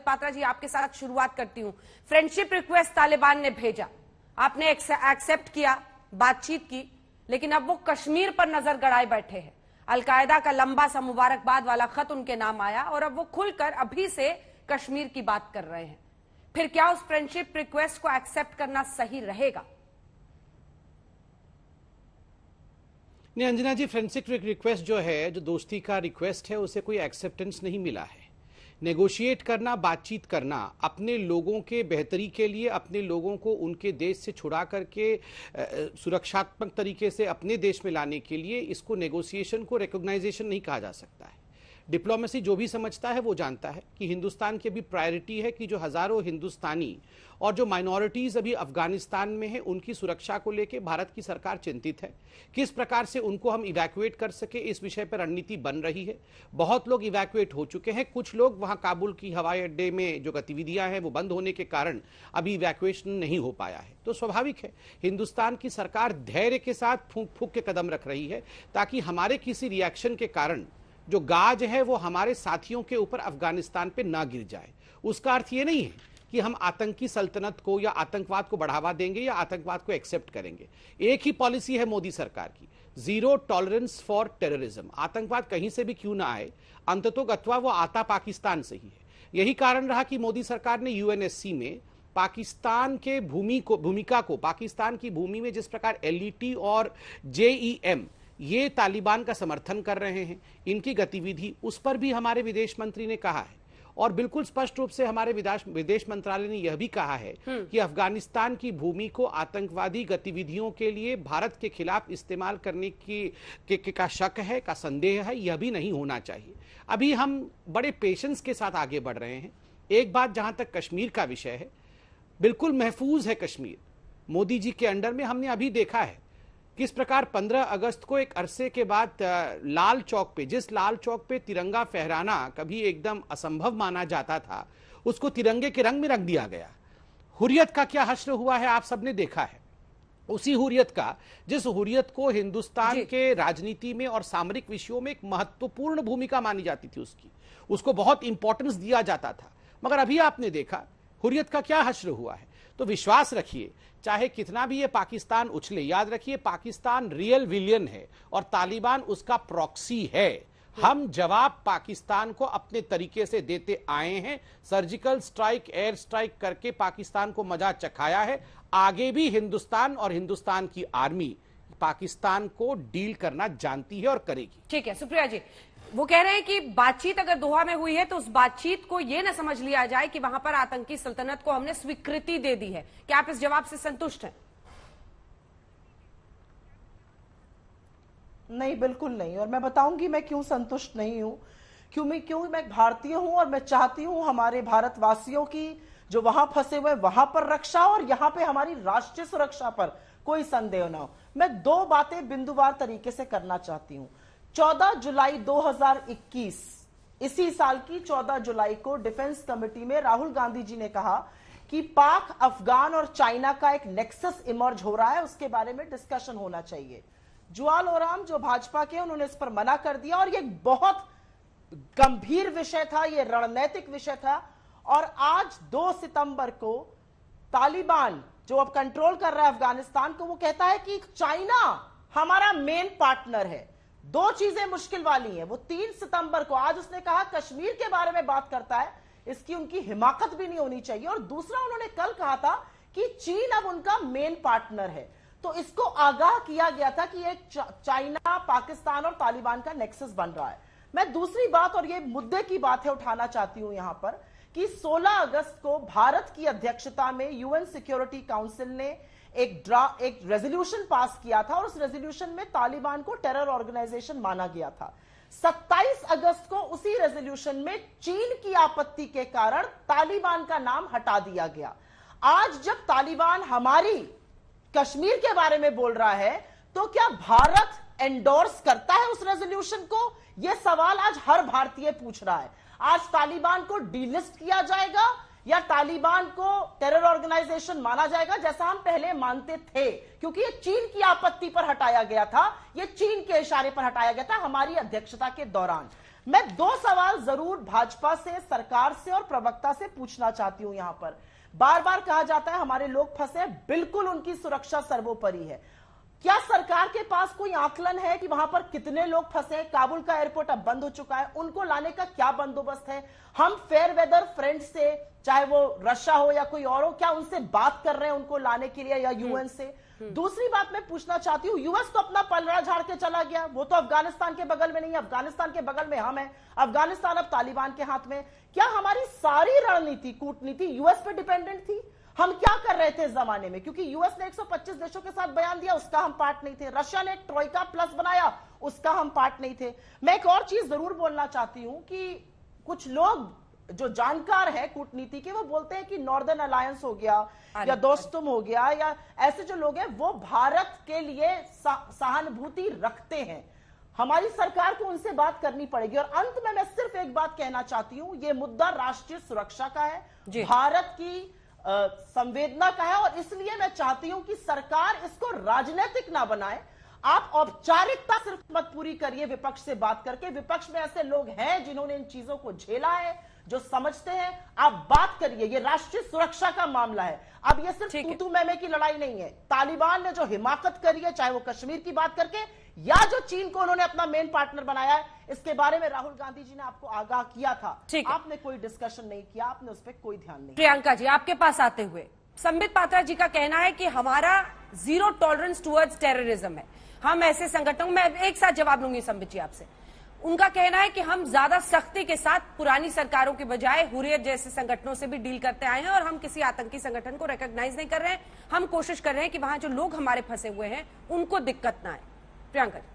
पात्रा जी, आपके साथ शुरुआत करती हूं। फ्रेंडशिप रिक्वेस्ट तालिबान ने भेजा, आपने एक्सेप्ट किया, बातचीत की, लेकिन अब वो कश्मीर पर नजर गड़ाए बैठे हैं। अलकायदा का लंबा सा मुबारकबाद वाला खत उनके नाम आया और अब वो खुलकर अभी से कश्मीर की बात कर रहे हैं। फिर क्या उस फ्रेंडशिप रिक्वेस्ट को एक्सेप्ट करना सही रहेगा? नहीं अंजना जी, फ्रेंडशिप रिक्वेस्ट जो है, जो दोस्ती का रिक्वेस्ट है, उसे कोई एक्सेप्टेंस नहीं मिला है। नेगोशिएट करना, बातचीत करना, अपने लोगों के बेहतरी के लिए, अपने लोगों को उनके देश से छुड़ा करके सुरक्षात्मक तरीके से अपने देश में लाने के लिए, इसको नेगोशिएशन को रिकॉग्नाइजेशन नहीं कहा जा सकता है। डिप्लोमेसी जो भी समझता है वो जानता है कि हिंदुस्तान की अभी प्रायोरिटी है कि जो हजारों हिंदुस्तानी और जो माइनॉरिटीज अभी अफगानिस्तान में है, उनकी सुरक्षा को लेकर भारत की सरकार चिंतित है। किस प्रकार से उनको हम इवैक्यूएट कर सके, इस विषय पर रणनीति बन रही है। बहुत लोग इवैक्यूएट हो चुके हैं, कुछ लोग वहां काबुल की हवाई अड्डे में जो गतिविधियां हैं वो बंद होने के कारण अभी इवैक्यूएशन नहीं हो पाया है। तो स्वाभाविक है, हिंदुस्तान की सरकार धैर्य के साथ फूंक फूंक के कदम रख रही है ताकि हमारे किसी रिएक्शन के कारण जो गाज है वो हमारे साथियों के ऊपर अफगानिस्तान पे ना गिर जाए। उसका अर्थ ये नहीं है कि हम आतंकी सल्तनत को या आतंकवाद को बढ़ावा देंगे या आतंकवाद को एक्सेप्ट करेंगे। एक ही पॉलिसी है मोदी सरकार की, जीरो टॉलरेंस फॉर टेररिज्म। आतंकवाद कहीं से भी क्यों ना आए, अंततोगत्वा वो आता पाकिस्तान से ही है। यही कारण रहा कि मोदी सरकार ने यूएनएससी में पाकिस्तान के भूमिका को, पाकिस्तान की भूमि में जिस प्रकार एलईटी और जेईएम ये तालिबान का समर्थन कर रहे हैं, इनकी गतिविधि, उस पर भी हमारे विदेश मंत्री ने कहा है। और बिल्कुल स्पष्ट रूप से हमारे विदेश मंत्रालय ने यह भी कहा है कि अफगानिस्तान की भूमि को आतंकवादी गतिविधियों के लिए भारत के खिलाफ इस्तेमाल करने का शक है, का संदेह है, यह भी नहीं होना चाहिए। अभी हम बड़े पेशेंस के साथ आगे बढ़ रहे हैं। एक बात, जहां तक कश्मीर का विषय है, बिल्कुल महफूज है कश्मीर। मोदी जी के अंडर में हमने अभी देखा है किस प्रकार 15 अगस्त को एक अरसे के बाद लाल चौक पे, जिस लाल चौक पे तिरंगा फहराना कभी एकदम असंभव माना जाता था, उसको तिरंगे के रंग में रंग दिया गया। हुर्रियत का क्या हश्र हुआ है आप सबने देखा है। उसी हुर्रियत का, जिस हुर्रियत को हिंदुस्तान के राजनीति में और सामरिक विषयों में एक महत्वपूर्ण भूमिका मानी जाती थी, उसको बहुत इंपॉर्टेंस दिया जाता था, मगर अभी आपने देखा हुर्रियत का क्या हश्र हुआ है। तो विश्वास रखिए, चाहे कितना भी ये पाकिस्तान उछले, याद रखिए पाकिस्तान रियल विलियन है और तालिबान उसका प्रॉक्सी है। हम जवाब पाकिस्तान को अपने तरीके से देते आए हैं। सर्जिकल स्ट्राइक, एयर स्ट्राइक करके पाकिस्तान को मजा चखाया है। आगे भी हिंदुस्तान और हिंदुस्तान की आर्मी पाकिस्तान को डील करना जानती है और करेगी। ठीक है सुप्रिया जी, वो कह रहे हैं कि बातचीत अगर दोहा में हुई है तो उस बातचीत को यह न समझ लिया जाए कि वहां पर आतंकी सल्तनत को हमने स्वीकृति दे दी है। क्या आप इस जवाब से संतुष्ट हैं? नहीं, बिल्कुल नहीं। और मैं बताऊंगी मैं क्यों संतुष्ट नहीं हूं। क्यों मैं भारतीय हूं और मैं चाहती हूं हमारे भारतवासियों की जो वहां फंसे हुए वहां पर रक्षा और यहां पे हमारी राष्ट्रीय सुरक्षा पर कोई संदेह ना हो। मैं दो बातें बिंदुवार तरीके से करना चाहती हूं। 14 जुलाई 2021, इसी साल की 14 जुलाई को डिफेंस कमेटी में राहुल गांधी जी ने कहा कि पाक, अफगान और चाइना का एक नेक्सस इमर्ज हो रहा है, उसके बारे में डिस्कशन होना चाहिए। जुआल ओराम जो भाजपा के, उन्होंने इस पर मना कर दिया और ये बहुत गंभीर विषय था, ये रणनीतिक विषय था। और आज 2 सितंबर को तालिबान जो अब कंट्रोल कर रहा है अफगानिस्तान को, वो कहता है कि चाइना हमारा मेन पार्टनर है। दो चीजें मुश्किल वाली हैं। वो 3 सितंबर को, आज उसने कहा कश्मीर के बारे में बात करता है, इसकी उनकी हिमाकत भी नहीं होनी चाहिए। और दूसरा, उन्होंने कल कहा था कि चीन अब उनका मेन पार्टनर है। तो इसको आगाह किया गया था कि एक चाइना, पाकिस्तान और तालिबान का नेक्सस बन रहा है। मैं दूसरी बात, और ये मुद्दे की बात है, उठाना चाहती हूं यहां पर कि 16 अगस्त को भारत की अध्यक्षता में यूएन सिक्योरिटी काउंसिल ने एक रेजोल्यूशन पास किया था और उस रेजोल्यूशन में तालिबान को टेरर ऑर्गेनाइजेशन माना गया था। 27 अगस्त को उसी रेजोल्यूशन में चीन की आपत्ति के कारण तालिबान का नाम हटा दिया गया। आज जब तालिबान हमारी कश्मीर के बारे में बोल रहा है, तो क्या भारत एंडोर्स करता है उस रेजोल्यूशन को? यह सवाल आज हर भारतीय पूछ रहा है। आज तालिबान को डीलिस्ट किया जाएगा या तालिबान को टेरर ऑर्गेनाइजेशन माना जाएगा, जैसा हम पहले मानते थे? क्योंकि ये चीन की आपत्ति पर हटाया गया था, ये चीन के इशारे पर हटाया गया था हमारी अध्यक्षता के दौरान। मैं 2 सवाल जरूर भाजपा से, सरकार से और प्रवक्ता से पूछना चाहती हूं। यहां पर बार बार कहा जाता है हमारे लोग फंसे हैं, बिल्कुल उनकी सुरक्षा सर्वोपरि है। क्या सरकार के पास कोई आकलन है कि वहां पर कितने लोग फंसे हैं? काबुल का एयरपोर्ट अब बंद हो चुका है, उनको लाने का क्या बंदोबस्त है? हम फेयर वेदर फ्रेंड से, चाहे वो रशिया हो या कोई और हो, क्या उनसे बात कर रहे हैं उनको लाने के लिए, या यूएन से? दूसरी बात मैं पूछना चाहती हूं, यूएस तो अपना पलड़ा झाड़ के चला गया, वो तो अफगानिस्तान के बगल में नहीं है, अफगानिस्तान के बगल में हम हैं, अफगानिस्तान अब तालिबान के हाथ में। क्या हमारी सारी रणनीति, कूटनीति यूएस पे डिपेंडेंट थी? हम क्या कर रहे थे इस जमाने में? क्योंकि यूएस ने 125 देशों के साथ बयान दिया, उसका हम पार्ट नहीं थे। रशिया ने एक ट्रोइका प्लस बनाया, उसका हम पार्ट नहीं थे। मैं एक और चीज जरूर बोलना चाहती हूं कि कुछ लोग जो जानकार है कूटनीति के, वो बोलते हैं कि नॉर्दर्न अलायंस हो गया या दोस्तुम हो गया, या ऐसे जो लोग हैं वो भारत के लिए सहानुभूति रखते हैं। हमारी सरकार को उनसे बात करनी पड़ेगी। और अंत में मैं सिर्फ एक बात कहना चाहती हूं, यह मुद्दा राष्ट्रीय सुरक्षा का है, भारत की संवेदना का है, और इसलिए मैं चाहती हूं कि सरकार इसको राजनीतिक ना बनाए। आप औपचारिकता सिर्फ मत पूरी करिए विपक्ष से बात करके। विपक्ष में ऐसे लोग हैं जिन्होंने इन चीजों को झेला है, जो समझते हैं। आप बात करिए, ये राष्ट्रीय सुरक्षा का मामला है। अब ये सिर्फ तू-तू मैं-मैं की लड़ाई नहीं है। तालिबान ने जो हिमाकत करी है, चाहे वो कश्मीर की बात करके या जो चीन को उन्होंने अपना मेन पार्टनर बनाया है, इसके बारे में राहुल गांधी जी ने आपको आगाह किया था, आपने कोई डिस्कशन नहीं किया, आपने उस पर कोई ध्यान नहीं। प्रियंका जी, आपके पास आते हुए संबित पात्रा जी का कहना है कि हमारा जीरो टॉलरेंस टुवर्ड्स टेररिज्म है, हम ऐसे संगठनों में, एक साथ जवाब लूंगी संबित जी आपसे। उनका कहना है कि हम ज्यादा सख्ती के साथ पुरानी सरकारों के बजाय हुर्रियत जैसे संगठनों से भी डील करते आए हैं, और हम किसी आतंकी संगठन को रिकॉग्नाइज नहीं कर रहे हैं। हम कोशिश कर रहे हैं कि वहां जो लोग हमारे फंसे हुए हैं उनको दिक्कत ना आए। प्रियंका जी।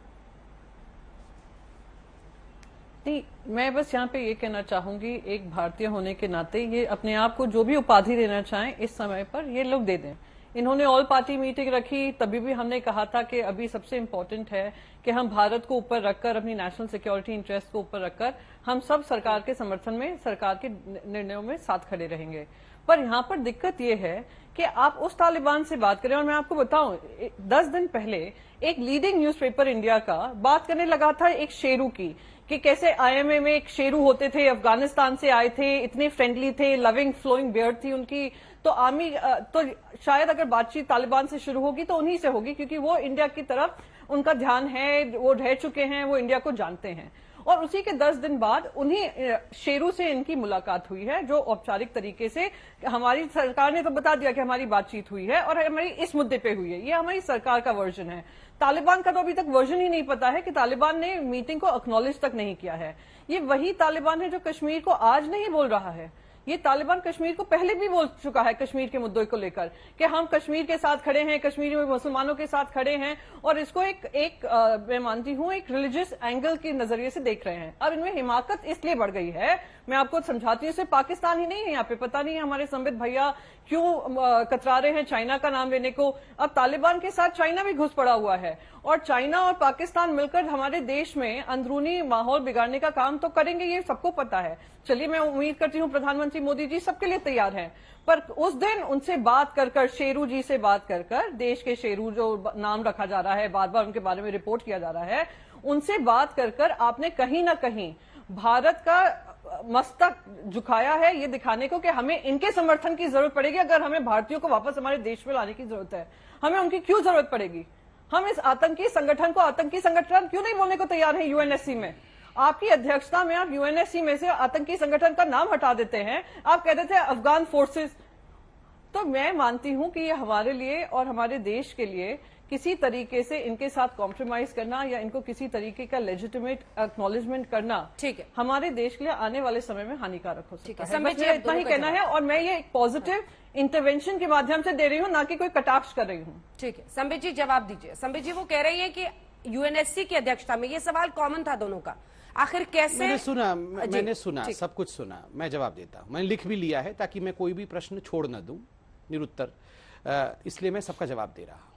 नहीं, मैं बस यहाँ पे ये कहना चाहूंगी, एक भारतीय होने के नाते ये अपने आप को जो भी उपाधि देना चाहें इस समय पर ये लोग दे दें। इन्होंने ऑल पार्टी मीटिंग रखी, तभी भी हमने कहा था कि अभी सबसे इम्पोर्टेंट है कि हम भारत को ऊपर रखकर, अपनी नेशनल सिक्योरिटी इंटरेस्ट को ऊपर रखकर हम सब सरकार के समर्थन में, सरकार के निर्णयों में साथ खड़े रहेंगे। पर यहाँ पर दिक्कत ये है कि आप उस तालिबान से बात करें, और मैं आपको बताऊं 10 दिन पहले एक लीडिंग न्यूज़पेपर इंडिया का बात करने लगा था एक शेरू की, कि कैसे आईएमए में एक शेरू होते थे, अफगानिस्तान से आए थे, इतने फ्रेंडली थे, लविंग फ्लोइंग बियर्ड थी उनकी, तो आर्मी तो शायद अगर बातचीत तालिबान से शुरू होगी तो उन्हीं से होगी, क्योंकि वो इंडिया की तरफ उनका ध्यान है, वो रह चुके हैं, वो इंडिया को जानते हैं। और उसी के 10 दिन बाद उन्हीं शेरू से इनकी मुलाकात हुई है, जो औपचारिक तरीके से हमारी सरकार ने तो बता दिया कि हमारी बातचीत हुई है और हमारी इस मुद्दे पे हुई है। ये हमारी सरकार का वर्जन है। तालिबान का तो अभी तक वर्जन ही नहीं पता है कि तालिबान ने मीटिंग को एक्नॉलेज तक नहीं किया है। ये वही तालिबान है जो कश्मीर को आज नहीं बोल रहा है, ये तालिबान कश्मीर को पहले भी बोल चुका है, कश्मीर के मुद्दों को लेकर कि हम कश्मीर के साथ खड़े हैं, कश्मीर में मुसलमानों के साथ खड़े हैं, और इसको एक मैं मानती हूं एक रिलीजियस एंगल के नजरिए से देख रहे हैं। अब इनमें हिमाकत इसलिए बढ़ गई है, मैं आपको समझाती हूँ, सिर्फ पाकिस्तान ही नहीं है यहाँ पे, पता नहीं हमारे संबित भैया क्यों कतरा रहे हैं चाइना का नाम लेने को। अब तालिबान के साथ चाइना भी घुस पड़ा हुआ है, और चाइना और पाकिस्तान मिलकर हमारे देश में अंदरूनी माहौल बिगाड़ने का काम तो करेंगे, ये सबको पता है। चलिए, मैं उम्मीद करती हूँ प्रधानमंत्री मोदी जी सबके लिए तैयार हैं, पर उस दिन उनसे बात कर शेरू जी से बात कर देश के शेरू जो नाम रखा जा रहा है, बार बार उनके बारे में रिपोर्ट किया जा रहा है, उनसे बात कर आपने कहीं ना कहीं भारत का मस्तक झुकाया है, ये दिखाने को कि हमें इनके समर्थन की जरूरत पड़ेगी। अगर हमें भारतीयों को वापस हमारे देश में लाने की जरूरत है, हमें उनकी क्यों जरूरत पड़ेगी? हम इस आतंकी संगठन को आतंकी संगठन क्यों नहीं बोलने को तैयार है? यूएनएससी में आपकी अध्यक्षता में आप यूएनएससी में से आतंकी संगठन का नाम हटा देते हैं, आप कह देते हैं अफगान फोर्सेस। तो मैं मानती हूं कि ये हमारे लिए और हमारे देश के लिए किसी तरीके से इनके साथ कॉम्प्रोमाइज करना या इनको किसी तरीके का लेजिटिमेट एक्नॉलेजमेंट करना, ठीक है, हमारे देश के लिए आने वाले समय में हानिकारक हो सकता है। बस मुझे इतना ही कहना है, और मैं ये एक पॉजिटिव इंटरवेंशन के माध्यम से दे रही हूँ, ना कि कोई कटाक्ष कर रही हूँ। ठीक है, संबित जी जवाब दीजिए। संबित जी वो कह रही है कि यूएनएससी की अध्यक्षता में, ये सवाल कॉमन था दोनों का, आखिर कैसे? मैंने सुना सब कुछ सुना, मैं जवाब देता हूं। मैंने लिख भी लिया है ताकि मैं कोई भी प्रश्न छोड़ न दूं निरुत्तर, इसलिए मैं सबका जवाब दे रहा हूं।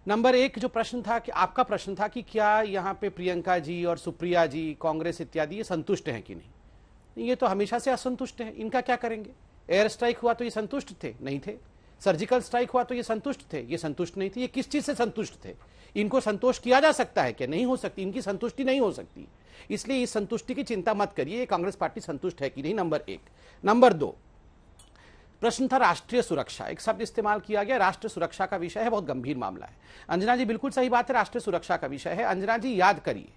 नंबर 1 जो प्रश्न था, कि आपका प्रश्न था कि क्या यहाँ पे प्रियंका जी और सुप्रिया जी, कांग्रेस इत्यादि ये संतुष्ट हैं कि नहीं? ये तो हमेशा से असंतुष्ट हैं, इनका क्या करेंगे? एयर स्ट्राइक हुआ तो ये संतुष्ट थे? नहीं थे। सर्जिकल स्ट्राइक हुआ तो ये संतुष्ट थे, ये संतुष्ट नहीं थे। ये किस चीज से संतुष्ट थे? इनको संतोष किया जा सकता है क्या? नहीं हो सकती, इनकी संतुष्टि नहीं हो सकती। इसलिए इस संतुष्टि की चिंता मत करिए, कांग्रेस पार्टी संतुष्ट है कि नहीं, नंबर एक। नंबर दो, प्रश्न था राष्ट्रीय सुरक्षा, एक शब्द इस्तेमाल किया गया, राष्ट्रीय सुरक्षा का विषय है, बहुत गंभीर मामला है। अंजना जी बिल्कुल सही बात है, राष्ट्रीय सुरक्षा का विषय है। अंजना जी याद करिए,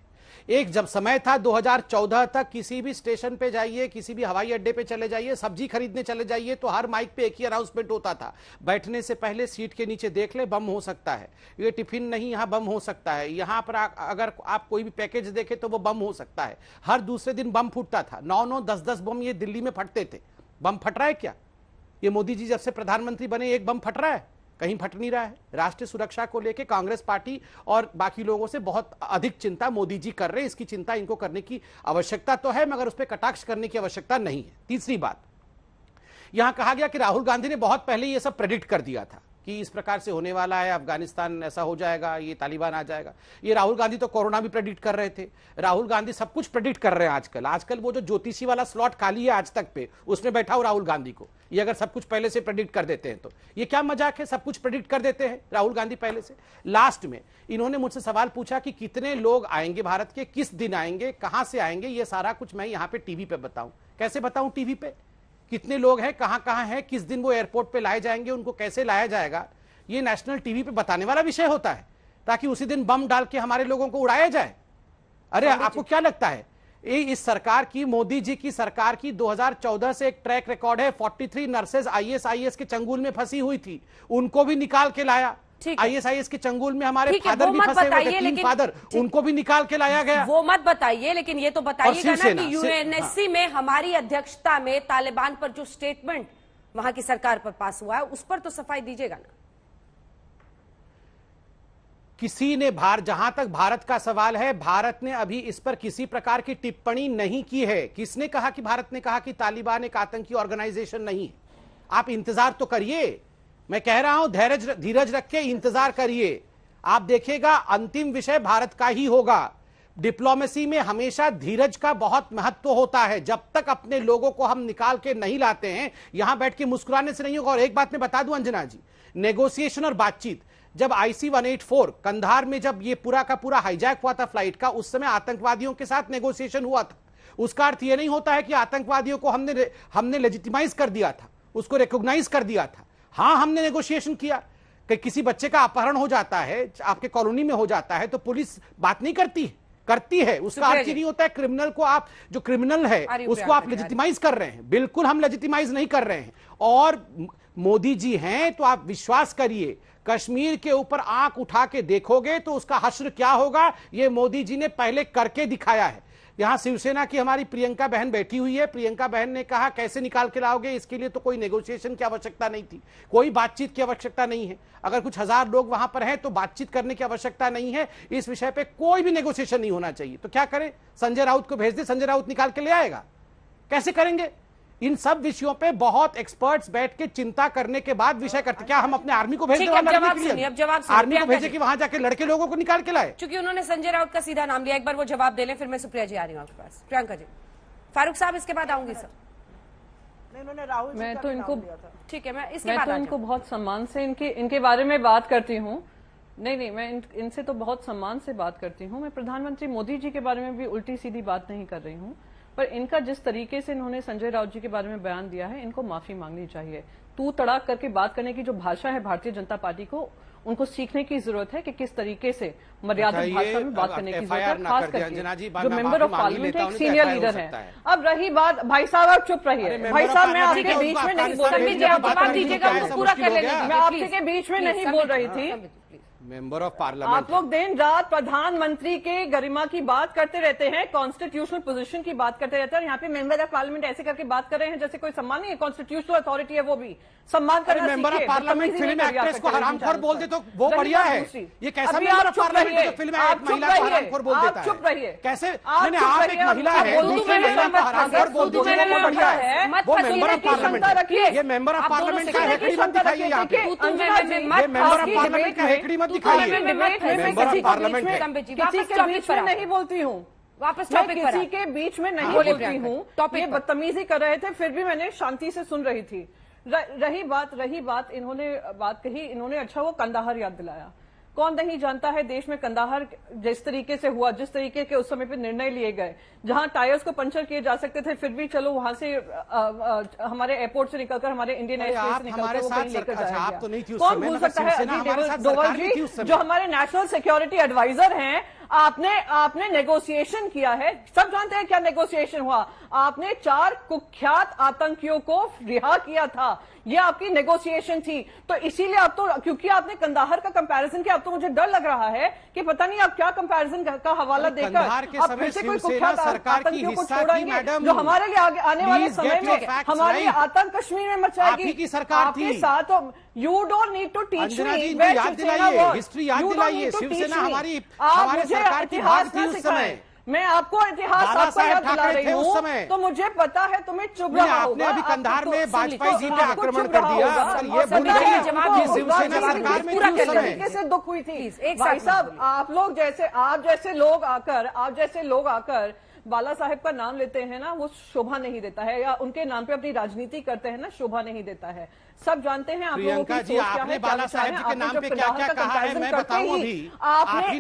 एक जब समय था 2014 तक, किसी भी स्टेशन पे जाइए, किसी भी हवाई अड्डे पे चले जाइए, सब्जी खरीदने चले जाइए, तो हर माइक पे एक ही अनाउंसमेंट होता था, बैठने से पहले सीट के नीचे देख ले, बम हो सकता है, ये टिफिन नहीं यहाँ बम हो सकता है, यहाँ पर अगर आप कोई भी पैकेज देखे तो वो बम हो सकता है। हर दूसरे दिन बम फूटता था, 9-9, 10-10 बम ये दिल्ली में फटते थे। बम फट रहा है क्या? ये मोदी जी जब से प्रधानमंत्री बने एक बम फट रहा है? कहीं फट नहीं रहा है। राष्ट्रीय सुरक्षा को लेकर कांग्रेस पार्टी और बाकी लोगों से बहुत अधिक चिंता मोदी जी कर रहे हैं। इसकी चिंता इनको करने की आवश्यकता तो है, मगर उस पर कटाक्ष करने की आवश्यकता नहीं है। तीसरी बात, यहां कहा गया कि राहुल गांधी ने बहुत पहले ये सब प्रेडिक्ट कर दिया था कि इस प्रकार से होने वाला है, अफगानिस्तान ऐसा हो जाएगा, ये तालिबान आ जाएगा। ये राहुल गांधी तो कोरोना भी प्रेडिक्ट कर रहे थे, राहुल गांधी सब कुछ प्रेडिक्ट कर रहे हैं आजकल वो जो ज्योतिषी वाला स्लॉट खाली है आज तक पे, उसमें बैठा हो राहुल गांधी को। ये अगर सब कुछ पहले से प्रेडिक्ट कर देते हैं तो ये क्या मजाक है? सब कुछ प्रेडिक्ट कर देते हैं राहुल गांधी पहले से। लास्ट में इन्होंने मुझसे सवाल पूछा कि कितने लोग आएंगे भारत के, किस दिन आएंगे, कहां से आएंगे, ये सारा कुछ मैं यहां पे टीवी पे बताऊं। कैसे बताऊं टीवी पे? कितने लोग हैं, कहां हैं, किस दिन वो एयरपोर्ट पे लाए जाएंगे, उनको कैसे लाया जाएगा, ये नेशनल टीवी पे बताने वाला विषय होता है, ताकि उसी दिन बम डाल के हमारे लोगों को उड़ाया जाए। अरे आपको क्या लगता है, इस सरकार की, मोदी जी की सरकार की 2014 से एक ट्रैक रिकॉर्ड है। 43 नर्सेज आईएसआईएस के चंगुल में फंसी हुई थी, उनको भी निकाल के लाया। आईएसआईएस के चंगुल में हमारे फादर भी फंसे हुए थे, 3 फादर, उनको भी निकाल के लाया गया। वो मत बताइए, लेकिन ये तो बताइएगा ना कि यूएनएससी में हमारी अध्यक्षता में तालिबान पर जो स्टेटमेंट वहां की सरकार पर पास हुआ है, उस पर तो सफाई दीजिएगा ना। किसी ने जहां तक भारत का सवाल है, भारत ने अभी इस पर किसी प्रकार की टिप्पणी नहीं की है। किसने कहा कि भारत ने कहा कि तालिबान एक आतंकी ऑर्गेनाइजेशन नहीं है? आप इंतजार तो करिए, मैं कह रहा हूं धीरज रख के इंतजार करिए, आप देखिएगा अंतिम विषय भारत का ही होगा। डिप्लोमेसी में हमेशा धीरज का बहुत महत्व होता है। जब तक अपने लोगों को हम निकाल के नहीं लाते हैं, यहां बैठ के मुस्कुराने से नहीं होगा। और एक बात मैं बता दूं अंजना जी, नेगोशिएशन और बातचीत, जब IC-184 कंधार में जब ये पूरा का पूरा हाईजैक हुआ था फ्लाइट का, उस समय आतंकवादियों के साथ नेगोशिएशन हुआ था। उसका अर्थ यह नहीं होता है कि आतंकवादियों को हमने लेजिटिमाइज कर दिया था, उसको रिकॉग्नाइज कर दिया था। हां, हमने नेगोशिएशन किया कि किसी बच्चे का अपहरण हो जाता है, आपके कॉलोनी में हो जाता है, तो पुलिस बात नहीं करती है। उसका अर्थ नहीं होता है क्रिमिनल को आप, जो क्रिमिनल है उसको आप लेजिटिमाइज कर रहे हैं। बिल्कुल हम लेजिटिमाइज नहीं कर रहे हैं। और मोदी जी हैं तो आप विश्वास करिए, कश्मीर के ऊपर आंख उठा के देखोगे तो उसका हश्र क्या होगा, यह मोदी जी ने पहले करके दिखाया है। यहां शिवसेना की हमारी प्रियंका बहन बैठी हुई है। प्रियंका बहन ने कहा कैसे निकाल के लाओगे, इसके लिए तो कोई नेगोशिएशन की आवश्यकता नहीं थी, कोई बातचीत की आवश्यकता नहीं है। अगर कुछ 1000 लोग वहां पर हैं तो बातचीत करने की आवश्यकता नहीं है। इस विषय पे कोई भी नेगोशिएशन नहीं होना चाहिए। तो क्या करें, संजय राउत को भेज दे, संजय राउत निकाल के ले आएगा? कैसे करेंगे? इन सब विषयों पे बहुत एक्सपर्ट्स बैठ के चिंता करने के बाद विषय करते। क्या हम अपने आर्मी को भेज दें, आर्मी को भेजे कि वहां जाके लड़के लोगों को निकाल के लाए? क्योंकि उन्होंने संजय राउत का सीधा नाम लिया, एक बार वो जवाब दे लें, फिर मैं सुप्रिया जी आ रही हूँ आपके पास। प्रियंका जी, फारूक साहब इसके बाद आऊंगी सर। इन्होंने राहुल मैं तो इनको, ठीक है, मैं इसके बाद इनको बहुत सम्मान से इनके बारे में बात करती हूँ। नहीं, मैं इनसे तो बहुत सम्मान से बात करती हूँ। मैं प्रधानमंत्री मोदी जी के बारे में भी उल्टी सीधी बात नहीं कर रही हूँ, पर इनका जिस तरीके से इन्होंने संजय राउत जी के बारे में बयान दिया है, इनको माफी मांगनी चाहिए। तू तड़ाक करके बात करने की जो भाषा है भारतीय जनता पार्टी को, उनको सीखने की जरूरत है कि किस तरीके से मर्यादित भाषा में बात करने की जरूरत है। खास करके जो मेंबर ऑफ पार्लियामेंट है, एक सीनियर लीडर है। अब रही बात, भाई साहब आप चुप रहिए। भाई साहब मैं आपके बीच में नहीं बोल रही थी, मैं आपके बीच में नहीं बोल रही थी। मेंबर ऑफ पार्लियामेंट, आप लोग दिन रात प्रधानमंत्री के गरिमा की बात करते रहते हैं, कॉन्स्टिट्यूशनल पोजीशन की बात करते रहते हैं, और यहाँ पे मेंबर ऑफ पार्लियामेंट ऐसे करके बात कर रहे हैं जैसे कोई सम्मान नहीं है। कॉन्स्टिट्यूशनल अथॉरिटी है, वो भी सम्मान करना सीखिए। Member of parliament film actress को हरामखोर बोल दे तो वो बढ़िया है। ये कैसा मेंबर ऑफ पार्लियामेंट जो फिल्म में एक महिला को हरामखोर बोल देता है? चुप रहिए। कैसे? आप एक महिला है, दूसरी महिला को हरामखोर बोल दीजिए, वो बढ़िया है। वो मेंबर ऑफ पार्लियामेंट है। ये मेंबर ऑफ पार्लियामेंट का हेकड़ी मत दिखाइए यहाँ पे। ये मेंबर ऑफ पार्लियामेंट का हेकड़ी मत दिखाइए। मेंबर ऑफ पार्लियामेंट है। किसी के बीच में नहीं बोलती हूँ, वापस मैं किसी के बीच में नहीं बोलती हूँ। ये बदतमीजी कर रहे थे, फिर भी मैंने शांति से सुन रही थी। रही बात इन्होंने बात कही, इन्होंने अच्छा वो कंदाहार याद दिलाया। कौन नहीं जानता है देश में कंदाहार जिस तरीके से हुआ, जिस तरीके के उस समय पे निर्णय लिए गए, जहां टायर्स को पंचर किए जा सकते थे, फिर भी चलो वहां से हमारे एयरपोर्ट से निकलकर हमारे इंडियन एयरफोर्स से निकलकर वो कहीं लेकर जाया गया। कौन भूल सकता है अजीत डोभाल जी जो हमारे नेशनल सिक्योरिटी एडवाइजर हैं, आपने नेगोशिएशन किया है, सब जानते हैं क्या नेगोशिएशन हुआ। आपने 4 कुख्यात आतंकियों को रिहा किया था, ये आपकी नेगोशिएशन थी। तो इसीलिए अब तो क्योंकि आपने कंदाहार का कंपैरिजन किया, अब तो मुझे डर लग रहा है कि पता नहीं आप क्या कंपैरिजन का हवाला देकर आप फिर से कोई कुख्यात आतंकियों को छोड़ेंगे जो हमारे लिए आने वाले समय में हमारी आतंक कश्मीर में मचाएगी। आपके साथ you don't need to teach me, history याद दिलाइए। शिवसेना हमारी सरकार की भाग थी उस समय, मैं आपको इतिहास आपको याद दिला रही हूँ, तो मुझे पता है तुम्हें चुभ रहा होगा। आपने अभी कंधार में वाजपेयी जी पे आक्रमण कर दिया, सर ये भूल गए कि शिवसेना सरकार में पूरा तरीके से दुख हुई थी। भाई साहब आप जैसे लोग आकर बाला साहेब का नाम लेते हैं ना, वो शोभा नहीं देता है, या उनके नाम पे अपनी राजनीति करते हैं ना, शोभा नहीं देता है। सब जानते हैं आप लोगों की सोच क्या है, क्या विचार है। आपने जब कंधार का कंपैरिजन करते ही आपने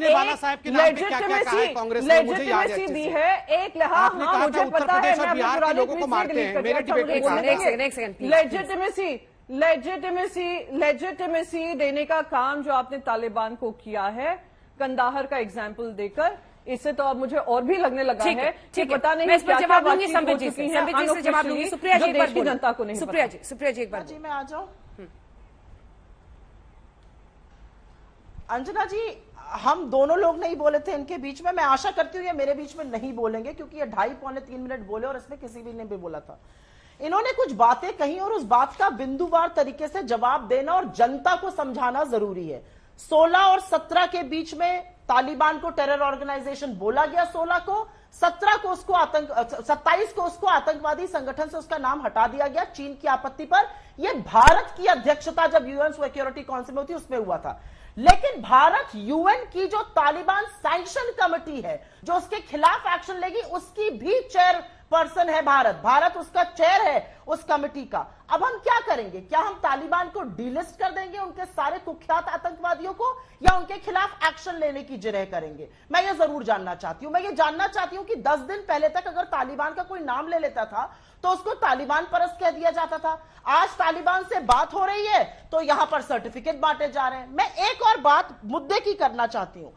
लेजिटिमेसी दी है, एक लिहाज हाँ मुझे पता है, मैं अपने पुराने लेजिटिमेसी देने का काम जो आपने तालिबान को किया है कंदाहार का एग्जाम्पल देकर, इससे तो अब मुझे और भी लगने लगा है कि पता नहीं क्या जवाब दूंगी संबित जी से जवाब दूंगी। सुप्रिया जी देश की जनता को नहीं। सुप्रिया जी एक बार जी मैं आ जाऊं। अंजना जी हम दोनों लोग नहीं बोले थे इनके बीच में, मैं आशा करती हूँ ये मेरे बीच में नहीं बोलेंगे क्योंकि ये 2.5-3 मिनट बोले और इसमें किसी भी ने भी बोला था। इन्होंने कुछ बातें कही और उस बात का बिंदुवार तरीके से जवाब देना और जनता को समझाना जरूरी है। 16 और 17 के बीच में तालिबान को टेरर ऑर्गेनाइजेशन बोला गया, 16 को, 17 को उसको 27 को उसको आतंकवादी संगठन से उसका नाम हटा दिया गया चीन की आपत्ति पर। यह भारत की अध्यक्षता जब यूएन सिक्योरिटी काउंसिल में होती उसमें हुआ था। लेकिन भारत यूएन की जो तालिबान सैंक्शन कमेटी है जो उसके खिलाफ एक्शन लेगी उसकी भी चेयर पर्सन है भारत उसका चेयर है उस कमेटी का। अब हम क्या करेंगे? क्या हम तालिबान को डीलिस्ट कर देंगे उनके सारे कुख्यात आतंकवादियों को, या उनके खिलाफ एक्शन लेने की जिरह करेंगे? मैं ये जरूर जानना चाहती हूं। मैं ये जानना चाहती हूं कि 10 दिन पहले तक अगर तालिबान का कोई नाम ले लेता था तो उसको तालिबान परस्त कह दिया जाता था। आज तालिबान से बात हो रही है तो यहां पर सर्टिफिकेट बांटे जा रहे हैं। मैं एक और बात मुद्दे की करना चाहती हूं।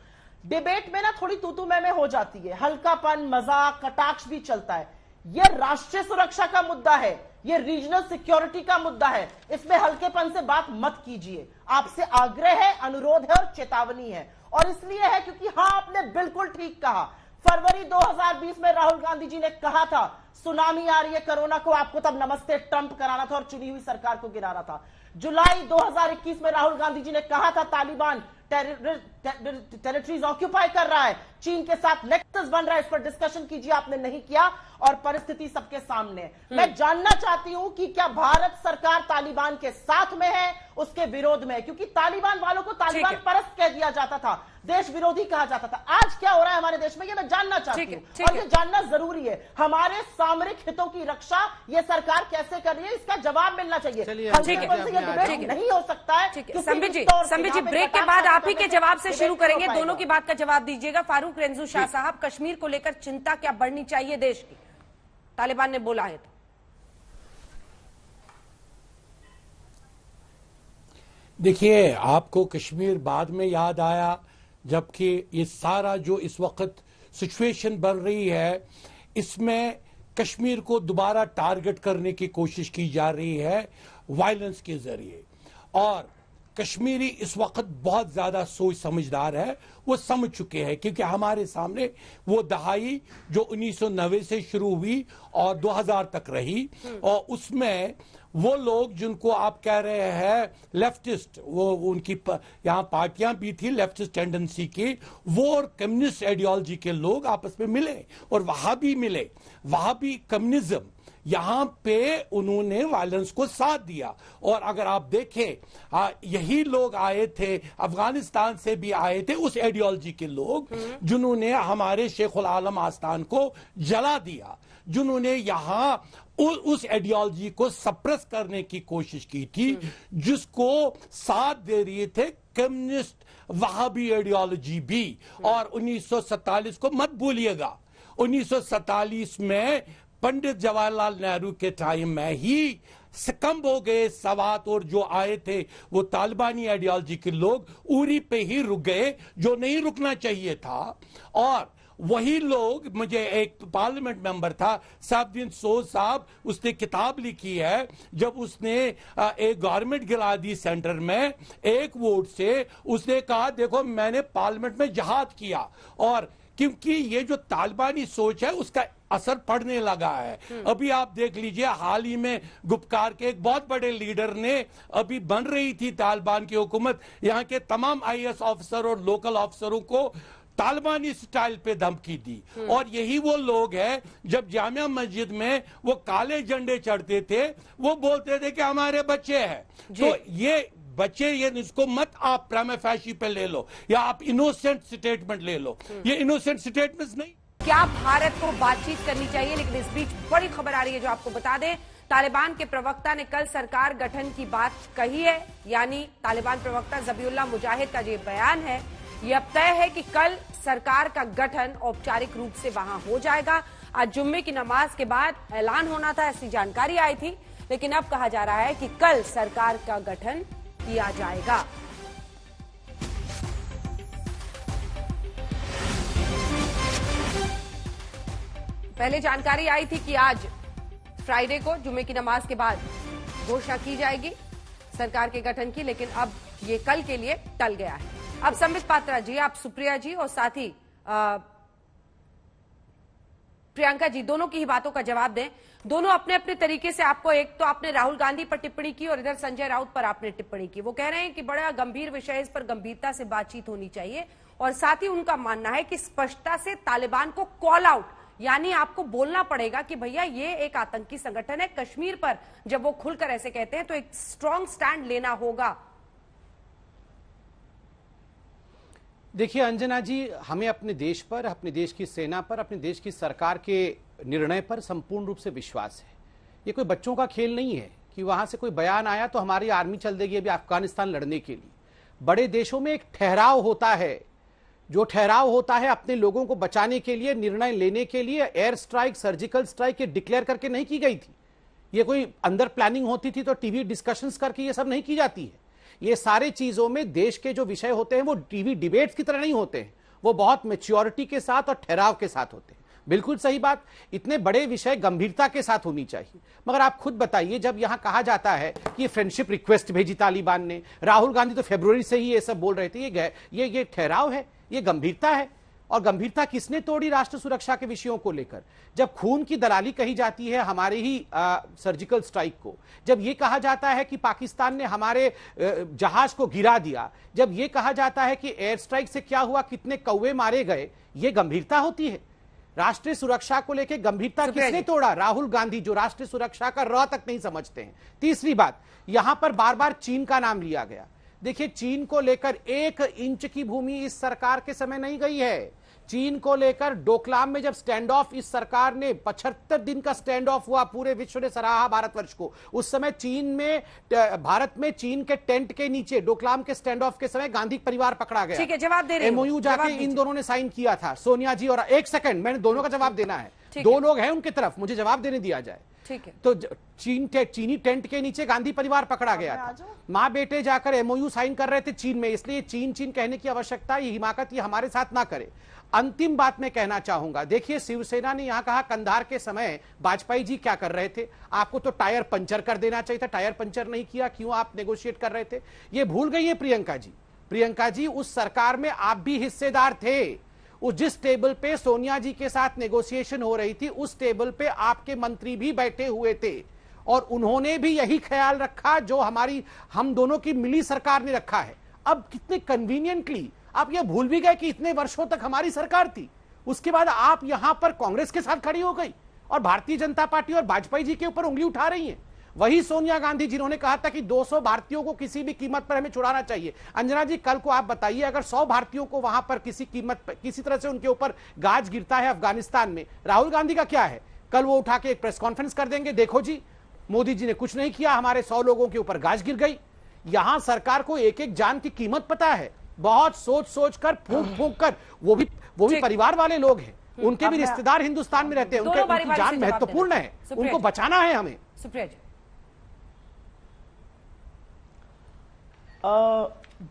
डिबेट में ना थोड़ी तू मैं हो जाती है, हल्कापन, मजाक, कटाक्ष भी चलता है। यह राष्ट्रीय सुरक्षा का मुद्दा है, यह रीजनल सिक्योरिटी का मुद्दा है, इसमें हल्केपन से बात मत कीजिए। आपसे आग्रह है, अनुरोध है और चेतावनी है। और इसलिए है क्योंकि हाँ आपने बिल्कुल ठीक कहा, फरवरी 2020 में राहुल गांधी जी ने कहा था सुनामी आ रही है कोरोना को, आपको तब नमस्ते ट्रंप कराना था और चुनी हुई सरकार को गिराना था। जुलाई 2021 में राहुल गांधी जी ने कहा था तालिबान टेरिटरीज ऑक्यूपाई कर रहा है, चीन के साथ नेक्सस बन रहा है, इस पर डिस्कशन कीजिए। आपने नहीं किया और परिस्थिति सबके सामने है। मैं जानना चाहती हूं कि क्या भारत सरकार तालिबान के साथ में है, उसके विरोध में है? क्योंकि तालिबान वालों को तालिबान परस्त कह दिया जाता था, देश विरोधी कहा जाता था। आज क्या हो रहा है हमारे देश में ये मैं जानना चाहती हूं और ये जानना जरूरी है। हमारे सामरिक हितों की रक्षा ये सरकार कैसे कर रही है, इसका जवाब मिलना चाहिए। नहीं हो सकता है। संबित जी ब्रेक के बाद आप ही के जवाब से शुरू करेंगे, दोनों की बात का जवाब दीजिएगा। फारूक रेंजू शाह साहब, कश्मीर को लेकर चिंता क्या बढ़नी चाहिए देश की? तालिबान ने बोला है तो देखिए, आपको कश्मीर बाद में याद आया जबकि ये सारा जो इस वक्त सिचुएशन बन रही है इसमें कश्मीर को दोबारा टारगेट करने की कोशिश की जा रही है वायलेंस के जरिए। और कश्मीरी इस वक्त बहुत ज्यादा सोच समझदार है, वो समझ चुके हैं क्योंकि हमारे सामने वो दहाई जो 1990 से शुरू हुई और 2000 तक रही, और उसमें वो लोग जिनको आप कह रहे हैं लेफ्टिस्ट, वो उनकी यहाँ पार्टियां भी थी लेफ्टिस्ट टेंडेंसी की, वो और कम्युनिस्ट आइडियोलॉजी के लोग आपस में मिले और वहां भी मिले, वहां भी कम्युनिज्म, यहां पे उन्होंने वायलेंस को साथ दिया। और अगर आप देखें यही लोग आए थे, अफगानिस्तान से भी आए थे उस आइडियोलॉजी के लोग जिन्होंने हमारे शेखुल आलम आस्थान को जला दिया। जिन्होंने यहां उस आइडियोलॉजी को सप्रेस करने की कोशिश की थी जिसको साथ दे रहे थे कम्युनिस्ट वहाबी आइडियोलॉजी भी। और 1947 को मत भूलिएगा, 1947 में पंडित जवाहरलाल नेहरू के टाइम में ही सकम्ब हो गए सवात, और जो आए थे वो तालिबानी आइडियोलॉजी के लोग उरी पे ही रुक गए जो नहीं रुकना चाहिए था। और वही लोग, मुझे एक पार्लियामेंट मेंबर था साहबुद्दीन सोज साहब, उसने किताब लिखी है, जब उसने एक गवर्नमेंट गिरा दी सेंटर में एक वोट से, उसने कहा देखो मैंने पार्लियामेंट में जहाद किया। और क्योंकि ये जो तालिबानी सोच है उसका असर पड़ने लगा है। अभी आप देख लीजिए, हाल ही में गुपकार के एक बहुत बड़े लीडर ने, अभी बन रही थी तालिबान की हुकूमत, यहाँ के तमाम आईएएस ऑफिसर और लोकल अफसरों को तालिबानी स्टाइल पे धमकी दी। और यही वो लोग हैं जब जामिया मस्जिद में वो काले झंडे चढ़ते थे वो बोलते थे कि हमारे बच्चे हैं। तो ये बच्चे, ये इसको मत आप प्रेमा फैशी पे ले लो या आप इनोसेंट स्टेटमेंट ले लो, ये इनोसेंट स्टेटमेंट नहीं। क्या भारत को बातचीत करनी चाहिए? लेकिन इस बीच बड़ी खबर आ रही है जो आपको बता दें। तालिबान के प्रवक्ता ने कल सरकार गठन की बात कही है, यानी तालिबान प्रवक्ता ज़बीउल्लाह मुजाहिद का जो बयान है ये अब तय है कि कल सरकार का गठन औपचारिक रूप से वहां हो जाएगा। आज जुम्मे की नमाज के बाद ऐलान होना था, ऐसी जानकारी आई थी, लेकिन अब कहा जा रहा है कि कल सरकार का गठन किया जाएगा। पहले जानकारी आई थी कि आज फ्राइडे को जुम्मे की नमाज के बाद घोषणा की जाएगी सरकार के गठन की, लेकिन अब ये कल के लिए टल गया है। अब संबित पात्रा जी, आप सुप्रिया जी और साथ ही प्रियंका जी दोनों की ही बातों का जवाब दें। दोनों अपने अपने तरीके से, आपको एक तो आपने राहुल गांधी पर टिप्पणी की और इधर संजय राउत पर आपने टिप्पणी की। वो कह रहे हैं कि बड़ा गंभीर विषय, इस पर गंभीरता से बातचीत होनी चाहिए, और साथ ही उनका मानना है कि स्पष्टता से तालिबान को कॉल आउट, यानी आपको बोलना पड़ेगा कि भैया ये एक आतंकी संगठन है। कश्मीर पर जब वो खुलकर ऐसे कहते हैं तो एक स्ट्रांग स्टैंड लेना होगा। देखिए अंजना जी, हमें अपने देश पर, अपने देश की सेना पर, अपने देश की सरकार के निर्णय पर संपूर्ण रूप से विश्वास है। ये कोई बच्चों का खेल नहीं है कि वहां से कोई बयान आया तो हमारी आर्मी चल देगी अभी अफगानिस्तान लड़ने के लिए। बड़े देशों में एक ठहराव होता है, जो ठहराव होता है अपने लोगों को बचाने के लिए, निर्णय लेने के लिए। एयर स्ट्राइक, सर्जिकल स्ट्राइक ये डिक्लेयर करके नहीं की गई थी, ये कोई अंदर प्लानिंग होती थी तो टीवी डिस्कशंस करके ये सब नहीं की जाती है। ये सारे चीजों में देश के जो विषय होते हैं वो टीवी डिबेट्स की तरह नहीं होते हैं, वो बहुत मैच्योरिटी के साथ और ठहराव के साथ होते हैं। बिल्कुल सही बात, इतने बड़े विषय गंभीरता के साथ होनी चाहिए। मगर आप खुद बताइए, जब यहां कहा जाता है कि फ्रेंडशिप रिक्वेस्ट भेजी तालिबान ने, राहुल गांधी तो फरवरी से ही ये सब बोल रहे थे, ये ठहराव है, ये गंभीरता है। और गंभीरता किसने तोड़ी राष्ट्र सुरक्षा के विषयों को लेकर? जब खून की दलाली कही जाती है हमारे ही सर्जिकल स्ट्राइक को, जब यह कहा जाता है कि पाकिस्तान ने हमारे जहाज को गिरा दिया, जब यह कहा जाता है कि एयर स्ट्राइक से क्या हुआ, कितने कौवे मारे गए, यह गंभीरता होती है। राष्ट्रीय सुरक्षा को लेकर गंभीरता किसने तोड़ा? राहुल गांधी, जो राष्ट्रीय सुरक्षा का र तक नहीं समझते हैं। तीसरी बात, यहां पर बार बार चीन का नाम लिया गया। देखिए, चीन को लेकर 1 इंच की भूमि इस सरकार के समय नहीं गई है। चीन को लेकर डोकलाम में जब स्टैंड ऑफ इस सरकार ने 75 दिन का स्टैंड ऑफ हुआ, पूरे विश्व ने सराहा भारतवर्ष को। उस समय चीन में, भारत में चीन के टेंट के नीचे डोकलाम के स्टैंड ऑफ के समय गांधी परिवार पकड़ा गया। ठीक है, जवाब दे रहे हैं। एमओयू जाके इन दोनों ने साइन किया था, सोनिया जी और, एक सेकंड, मैंने दोनों का जवाब देना है। दो लोग हैं उनकी तरफ, मुझे जवाब देने दिया जाए। ठीक है। तो चीनी टेंट के नीचे गांधी परिवार पकड़ा गया था। माँ बेटे जाकर एमओयू साइन कर रहे थे चीन में, इसलिए चीन कहने की आवश्यकता, ये हिमाकत ये हमारे साथ ना करे। अंतिम बात मैं कहना चाहूंगा, देखिए शिवसेना ने यहां कहा कंधार के समय वाजपेयी जी क्या कर रहे थे, आपको तो टायर पंचर कर देना चाहिए था, टायर पंचर नहीं किया, क्यों आप नेगोशिएट कर रहे थे? ये भूल गई है प्रियंका जी। प्रियंका जी, उस सरकार में आप भी हिस्सेदार थे। उस जिस टेबल पे सोनिया जी के साथ नेगोशिएशन हो रही थी, उस टेबल पे आपके मंत्री भी बैठे हुए थे और उन्होंने भी यही ख्याल रखा जो हम दोनों की मिली सरकार ने रखा है। अब कितने कन्वीनियंटली आप ये भूल भी गए कि इतने वर्षों तक हमारी सरकार थी, उसके बाद आप यहां पर कांग्रेस के साथ खड़ी हो गई और भारतीय जनता पार्टी और वाजपेयी जी के ऊपर उंगली उठा रही हैं। वही सोनिया गांधी जिन्होंने कहा था कि 200 भारतीयों को किसी भी कीमत पर हमें छुड़ाना चाहिए। अंजना जी, कल को आप बताइए, अगर 100 भारतीयों को वहां पर किसी कीमत पर, किसी तरह से उनके ऊपर गाज गिरता है अफगानिस्तान में, राहुल गांधी का क्या है? कल वो उठा के एक प्रेस कॉन्फ्रेंस कर देंगे, देखो जी मोदी जी ने कुछ नहीं किया, हमारे 100 लोगों के ऊपर गाज गिर गई। यहां सरकार को एक एक जान की कीमत पता है, बहुत सोच सोच कर, फूंक फूंक कर, वो भी परिवार वाले लोग हैं, उनके भी रिश्तेदार हिंदुस्तान में रहते हैं, उनकी जान महत्वपूर्ण है, उनको बचाना है हमें। सुप्रिया जी।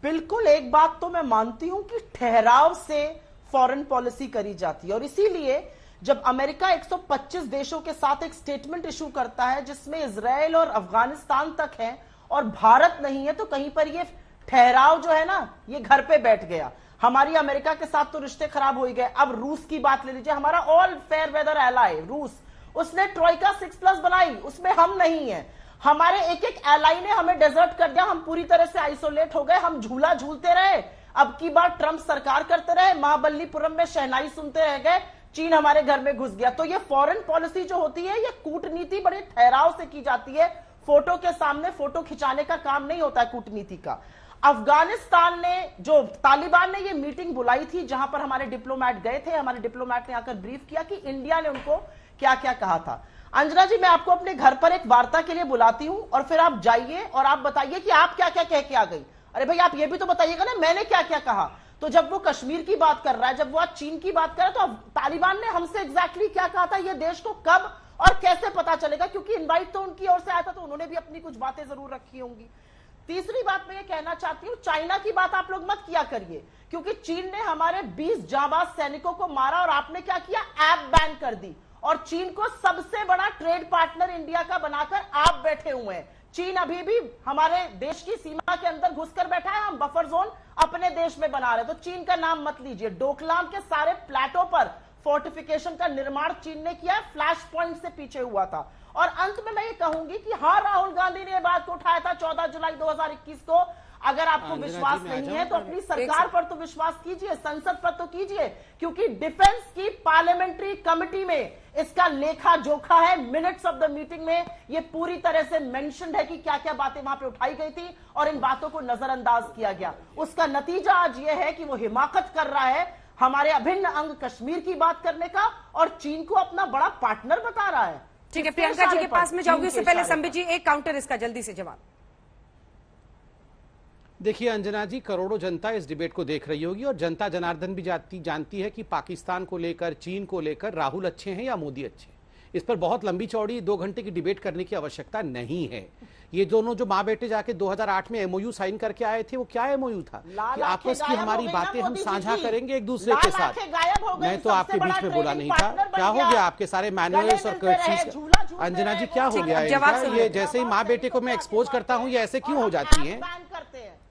बिल्कुल, एक बात तो मैं मानती हूं कि ठहराव से फॉरेन पॉलिसी करी जाती है, और इसीलिए जब अमेरिका 125 देशों के साथ एक स्टेटमेंट इशू करता है जिसमें इजराइल और अफगानिस्तान तक है और भारत नहीं है, तो कहीं पर ये ठहराव जो है ना, ये घर पे बैठ गया। हमारी अमेरिका के साथ तो रिश्ते खराब हो ही गए। अब रूस की बात ले लीजिए, हमारा ऑल फेयर वेदर एलाई रूस, उसने ट्रोइका 6+ बनाई, उसमें हम नहीं है। हमारे एक एक एलाई ने हमें डेजर्ट कर दिया, हम पूरी तरह से आइसोलेट हो गए, हम झूला झूलते रहे। अब की बार ट्रंप सरकार करते रहे, महाबलीपुरम में शहनाई सुनते रह गए, चीन हमारे घर में घुस गया। तो ये फॉरेन पॉलिसी जो होती है, ये कूटनीति बड़े ठहराव से की जाती है, फोटो के सामने फोटो खिंचाने का काम नहीं होता है कूटनीति का। अफगानिस्तान ने, जो तालिबान ने ये मीटिंग बुलाई थी जहां पर हमारे डिप्लोमैट गए थे, हमारे डिप्लोमैट ने आकर ब्रीफ किया कि इंडिया ने उनको क्या क्या कहा था। अंजना जी, मैं आपको अपने घर पर एक वार्ता के लिए बुलाती हूं और फिर आप जाइए और आप बताइए कि आप क्या क्या कह के आ गई। अरे भाई, आप ये भी तो बताइएगा ना मैंने क्या क्या कहा। तो जब वो कश्मीर की बात कर रहा है, जब वो आज चीन की बात कर रहा है, तो तालिबान ने हमसे एग्जैक्टली क्या कहा था, ये देश को कब और कैसे पता चलेगा, क्योंकि इनवाइट तो उनकी ओर से आया था, तो उन्होंने भी अपनी कुछ बातें जरूर रखी होंगी। तीसरी बात मैं ये कहना चाहती हूं, चाइना की बात आप लोग मत किया करिए, क्योंकि चीन ने हमारे 20 जाबाज सैनिकों को मारा और आपने क्या किया, ऐप बैन कर दी, और चीन को सबसे बड़ा ट्रेड पार्टनर इंडिया का बनाकर आप बैठे हुए हैं। चीन अभी भी हमारे देश की सीमा के अंदर घुसकर बैठा है, हम बफर जोन अपने देश में बना रहे। तो चीन का नाम मत लीजिए। डोकलाम के सारे प्लेटों पर फोर्टिफिकेशन का निर्माण चीन ने किया है, फ्लैश पॉइंट से पीछे हुआ था। और अंत में मैं ये कहूंगी कि हाँ, राहुल गांधी ने यह बात को उठाया था 14 जुलाई 2021 को। अगर आपको विश्वास नहीं है तो अपनी सरकार पर तो विश्वास कीजिए, संसद पर तो कीजिए, क्योंकि डिफेंस की पार्लियामेंट्री कमेटी में इसका लेखा जोखा है। मिनट्स ऑफ द मीटिंग में ये पूरी तरह से मेंशन्ड है कि क्या क्या बातें वहां पे उठाई गई थी और इन बातों को नजरअंदाज किया गया। उसका नतीजा आज ये है कि वो हिमाकत कर रहा है हमारे अभिन्न अंग कश्मीर की बात करने का और चीन को अपना बड़ा पार्टनर बता रहा है। ठीक है, प्रियंका जी के पास में जाऊंगी, उससे पहले संबित जी एक काउंटर इसका जल्दी से जवाब। देखिए अंजना जी, करोड़ों जनता इस डिबेट को देख रही होगी और जनता जनार्दन भी जानती है कि पाकिस्तान को लेकर, चीन को लेकर राहुल अच्छे हैं या मोदी अच्छे हैं। इस पर बहुत लंबी चौड़ी 2 घंटे की डिबेट करने की आवश्यकता नहीं है। ये दोनों जो माँ बेटे जाके 2008 में एमओयू साइन करके आए थे, वो क्या एमओयू था कि आपस की हमारी बातें हम साझा करेंगे एक दूसरे के साथ। मैं तो आपके बीच में बोला नहीं था। क्या हो गया आपके सारे मैनुअल्स और कर्टसीज? अंजना जी क्या हो गया ये? जैसे ही माँ बेटे को मैं एक्सपोज करता हूँ ये ऐसे क्यों हो जाती है?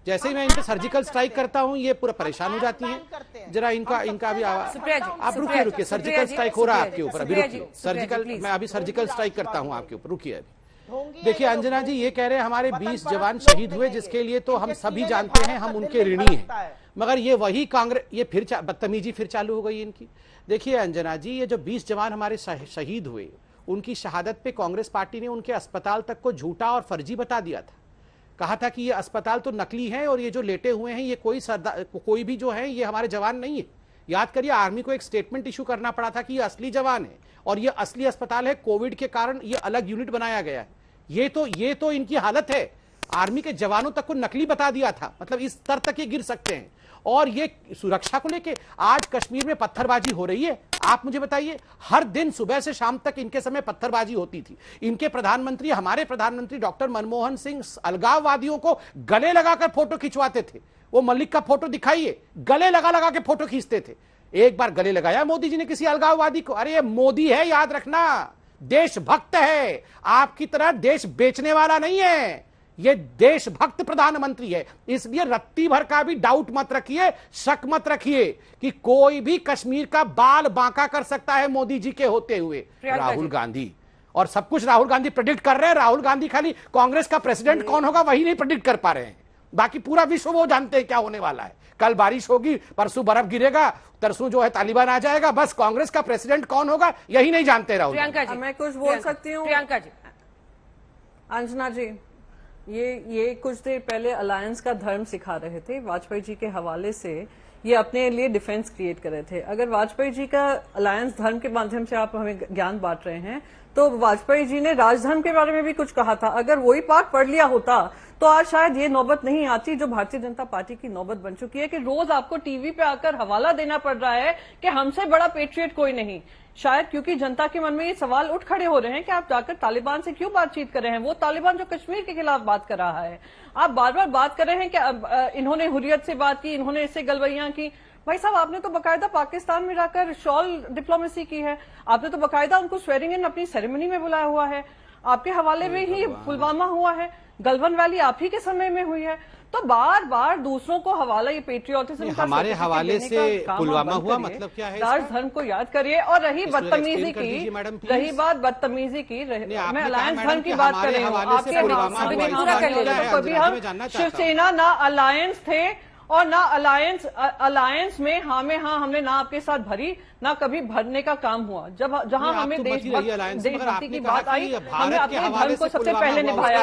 जैसे ही मैं इन पे सर्जिकल स्ट्राइक करता हूँ ये पूरा परेशान हो जाती है। जरा इनका भी आवाज, आप रुकिए, सर्जिकल स्ट्राइक हो रहा है आपके ऊपर, अभी रुकिए। सर्जिकल, मैं अभी सर्जिकल स्ट्राइक करता हूँ आपके ऊपर, रुकिए अभी। देखिए अंजना जी, ये कह रहे हैं हमारे 20 जवान शहीद हुए, जिसके लिए तो हम सभी जानते हैं हम उनके ऋणी हैं, मगर ये वही कांग्रेस, ये फिर बदतमीजी फिर चालू हो गई इनकी। देखिए अंजना जी, ये जो 20 जवान हमारे शहीद हुए, उनकी शहादत पे कांग्रेस पार्टी ने उनके अस्पताल तक को झूठा और फर्जी बता दिया था। कहा था कि ये अस्पताल तो नकली है और ये जो लेटे हुए हैं ये कोई भी जो है ये हमारे जवान नहीं है। याद करिए, आर्मी को एक स्टेटमेंट इशू करना पड़ा था कि ये असली जवान है और ये असली अस्पताल है, कोविड के कारण ये अलग यूनिट बनाया गया है। ये तो इनकी हालत है। आर्मी के जवानों तक को नकली बता दिया था, मतलब इस स्तर तक ये गिर सकते हैं। और ये सुरक्षा को लेके आज कश्मीर में पत्थरबाजी हो रही है। आप मुझे बताइए, हर दिन सुबह से शाम तक इनके समय पत्थरबाजी होती थी। इनके प्रधानमंत्री, हमारे प्रधानमंत्री डॉक्टर मनमोहन सिंह अलगाववादियों को गले लगाकर फोटो खिंचवाते थे। वो मलिक का फोटो दिखाइए, गले लगा के फोटो खींचते थे। एक बार गले लगाया मोदी जी ने किसी अलगाववादी को। अरे ये मोदी है, याद रखना, देशभक्त है, आपकी तरह देश बेचने वाला नहीं है। ये देशभक्त प्रधानमंत्री है, इसलिए रत्ती भर का भी डाउट मत रखिए, शक मत रखिए कि कोई भी कश्मीर का बाल बांका कर सकता है मोदी जी के होते हुए। राहुल गांधी, और सब कुछ राहुल गांधी प्रेडिक्ट कर रहे हैं। राहुल गांधी खाली कांग्रेस का प्रेसिडेंट कौन होगा वही नहीं प्रेडिक्ट कर पा रहे हैं, बाकी पूरा विश्व वो जानते हैं क्या होने वाला है। कल बारिश होगी, परसों बर्फ गिरेगा, तरसों जो है तालिबान आ जाएगा, बस कांग्रेस का प्रेसिडेंट कौन होगा यही नहीं जानते राहुल। प्रियंका जी, मैं कुछ बोल सकती हूँ? प्रियंका जी। अंजना जी, ये कुछ देर पहले अलायंस का धर्म सिखा रहे थे वाजपेयी जी के हवाले से। ये अपने लिए डिफेंस क्रिएट कर रहे थे। अगर वाजपेयी जी का अलायंस धर्म के माध्यम से आप हमें ज्ञान बांट रहे हैं, तो वाजपेयी जी ने राजधर्म के बारे में भी कुछ कहा था। अगर वही पाठ पढ़ लिया होता तो आज शायद ये नौबत नहीं आती जो भारतीय जनता पार्टी की नौबत बन चुकी है कि रोज आपको टीवी पे आकर हवाला देना पड़ रहा है कि हमसे बड़ा पेट्रियट कोई नहीं। शायद क्योंकि जनता के मन में ये सवाल उठ खड़े हो रहे हैं कि आप जाकर तालिबान से क्यों बातचीत कर रहे हैं। वो तालिबान जो कश्मीर के खिलाफ बात कर रहा है, आप बार बार बात कर रहे हैं कि इन्होंने हुर्रियत से बात की, इन्होंने इससे गलवैयां की। भाई साहब, आपने तो बकायदा पाकिस्तान में जाकर शॉल डिप्लोमेसी की है, आपने तो बकायदा उनको स्वेरिंग इन अपनी सेरेमनी में बुलाया हुआ है। आपके हवाले में ही पुलवामा हुआ है, गलवन वैली आप ही के समय में हुई है। तो बार बार दूसरों को हवाला, ये पेट्रियोटिज्म का हमारे हवाले से पुलवामा हुआ मतलब क्या है? राज धर्म को याद करिए। और रही बदतमीजी की, रही बात बदतमीजी की, मैं अलायंस धर्म की बात कर रही हूँ। आपके कभी हम शिवसेना ना अलायंस थे और ना अलायंस में हाँ में हाँ हमने ना आपके साथ भरी, ना कभी भरने का काम हुआ। जब जहां हमें देशभक्ति की बात आई, हमने अपने धर्म को सबसे पहले निभाया।